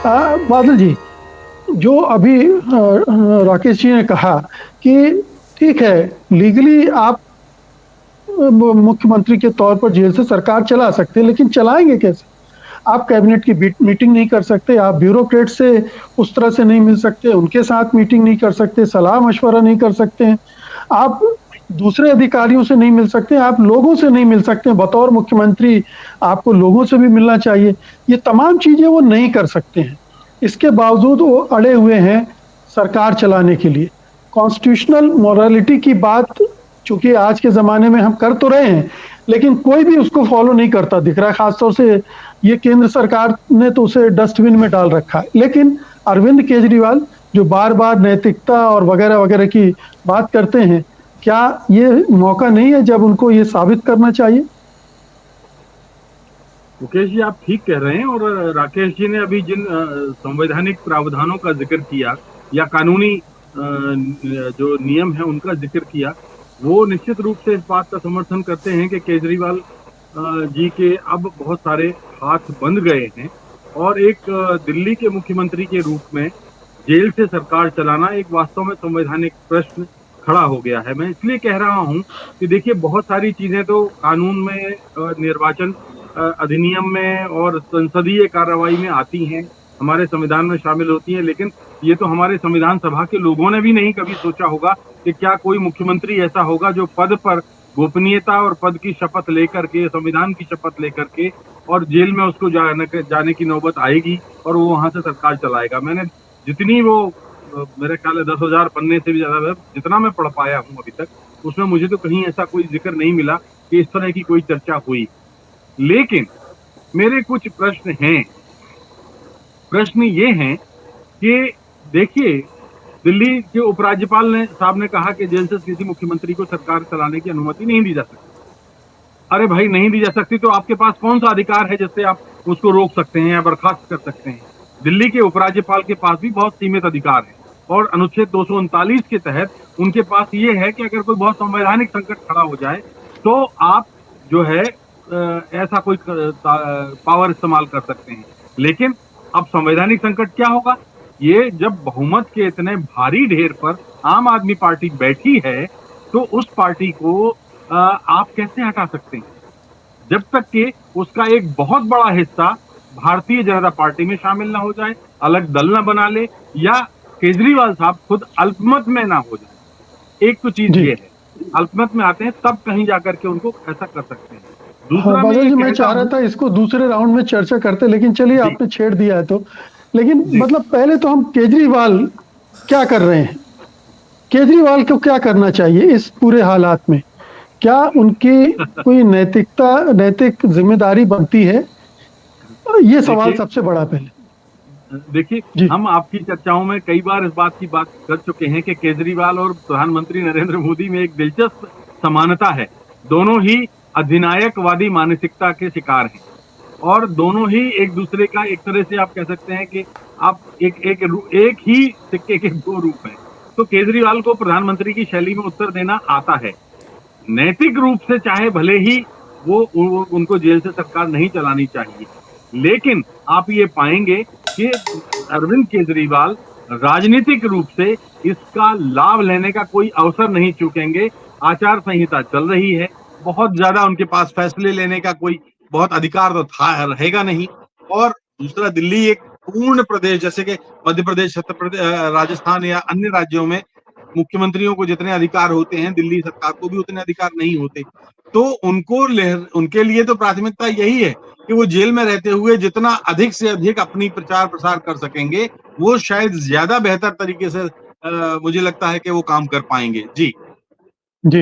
बादल जी, जो अभी राकेश जी ने कहा कि ठीक है, लीगली आप मुख्यमंत्री के तौर पर जेल से सरकार चला सकते हैं, लेकिन चलाएंगे कैसे? आप कैबिनेट की मीटिंग नहीं कर सकते, आप ब्यूरोक्रेट से उस तरह से नहीं मिल सकते, उनके साथ मीटिंग नहीं कर सकते, सलाह मशवरा नहीं कर सकते हैं, आप दूसरे अधिकारियों से नहीं मिल सकते, आप लोगों से नहीं मिल सकते। बतौर मुख्यमंत्री आपको लोगों से भी मिलना चाहिए। ये तमाम चीजें वो नहीं कर सकते हैं। इसके बावजूद वो अड़े हुए हैं सरकार चलाने के लिए। कॉन्स्टिट्यूशनल मोरालिटी की बात चूंकि आज के ज़माने में हम कर तो रहे हैं, लेकिन कोई भी उसको फॉलो नहीं करता दिख रहा है। ख़ासतौर से ये केंद्र सरकार ने तो उसे डस्टबिन में डाल रखा है। लेकिन अरविंद केजरीवाल जो बार-बार नैतिकता और वगैरह-वगैरह की बात करते हैं, क्या ये मौका नहीं है जब उनको ये साबित करना चाहिए? मुकेश जी, आप ठीक कह रहे हैं। और राकेश जी ने अभी जिन संवैधानिक प्रावधानों का जिक्र किया या कानूनी जो नियम है उनका जिक्र किया, वो निश्चित रूप से इस बात का समर्थन करते हैं कि केजरीवाल जी के अब बहुत सारे हाथ बंध गए हैं और एक दिल्ली के मुख्यमंत्री के रूप में जेल से सरकार चलाना एक वास्तव में संवैधानिक प्रश्न खड़ा हो गया है। मैं इसलिए कह रहा हूं कि देखिए, बहुत सारी चीजें तो कानून में, निर्वाचन अधिनियम में और संसदीय कार्रवाई में आती हैं, हमारे संविधान में शामिल होती हैं, लेकिन ये तो हमारे संविधान सभा के लोगों ने भी नहीं कभी सोचा होगा कि क्या कोई मुख्यमंत्री ऐसा होगा जो पद पर गोपनीयता और पद की शपथ लेकर के, संविधान की शपथ लेकर के, और जेल में उसको जाने की नौबत आएगी और वो वहां से सरकार चलाएगा। मैंने जितनी वो मेरे ख्याल है 10,000 पन्ने से भी ज्यादा जितना मैं पढ़ पाया हूं अभी तक, उसमें मुझे तो कहीं ऐसा कोई जिक्र नहीं मिला कि इस तरह की कोई चर्चा हुई। लेकिन मेरे कुछ प्रश्न हैं। प्रश्न ये हैं कि देखिए, दिल्ली के उपराज्यपाल ने साहब ने कहा कि जेल से किसी मुख्यमंत्री को सरकार चलाने की अनुमति नहीं दी जा सकती। अरे भाई, नहीं दी जा सकती तो आपके पास कौन सा अधिकार है जिससे आप उसको रोक सकते हैं या बर्खास्त कर सकते हैं? दिल्ली के उपराज्यपाल के पास भी बहुत सीमित अधिकार है और अनुच्छेद 239 के तहत उनके पास ये है कि अगर कोई बहुत संवैधानिक संकट खड़ा हो जाए तो आप जो है ऐसा कोई पावर इस्तेमाल कर सकते हैं। लेकिन अब संवैधानिक संकट क्या होगा? ये जब बहुमत के इतने भारी ढेर पर आम आदमी पार्टी बैठी है तो उस पार्टी को आप कैसे हटा सकते हैं जब तक कि उसका एक बहुत बड़ा हिस्सा भारतीय जनता पार्टी में शामिल ना हो जाए, अलग दल ना बना ले, या केजरीवाल साहब खुद अल्पमत में ना हो जाए। एक तो चीज ये है, अल्पमत में आते हैं तब कहीं जाकर के उनको ऐसा कर सकते हैं। दूसरा, बादल जी, मैं चाह रहा था इसको दूसरे राउंड में चर्चा करते, लेकिन चलिए आपने छेड़ दिया है तो। लेकिन मतलब पहले तो हम केजरीवाल क्या कर रहे हैं, केजरीवाल को क्या करना चाहिए इस पूरे हालात में? क्या उनकी कोई नैतिक जिम्मेदारी बनती है? ये सवाल सबसे बड़ा पहले। देखिए, हम आपकी चर्चाओं में कई बार इस बात की बात कर चुके हैं कि केजरीवाल और प्रधानमंत्री नरेंद्र मोदी में एक दिलचस्प समानता है। दोनों ही अधिनायकवादी मानसिकता के शिकार हैं और दोनों ही एक दूसरे का, एक तरह से आप कह सकते हैं कि आप एक ही सिक्के के दो रूप हैं। तो केजरीवाल को प्रधानमंत्री की शैली में उत्तर देना आता है। नैतिक रूप से चाहे भले ही वो उनको जेल से सरकार नहीं चलानी चाहिए, लेकिन आप ये पाएंगे कि अरविंद केजरीवाल राजनीतिक रूप से इसका लाभ लेने का कोई अवसर नहीं चूकेंगे। आचार संहिता चल रही है, बहुत ज्यादा उनके पास फैसले लेने का कोई बहुत अधिकार तो था रहेगा नहीं। और दूसरा, दिल्ली एक पूर्ण प्रदेश, जैसे कि मध्य प्रदेश, छत्तीसगढ़ प्रदेश, राजस्थान या अन्य राज्यों में मुख्यमंत्रियों को जितने अधिकार होते हैं, दिल्ली सरकार को भी उतने अधिकार नहीं होते। तो उनके लिए तो प्राथमिकता यही है कि वो जेल में रहते हुए जितना अधिक से अधिक अपनी प्रचार प्रसार कर सकेंगे, वो शायद ज्यादा बेहतर तरीके से मुझे लगता है कि वो काम कर पाएंगे। जी जी।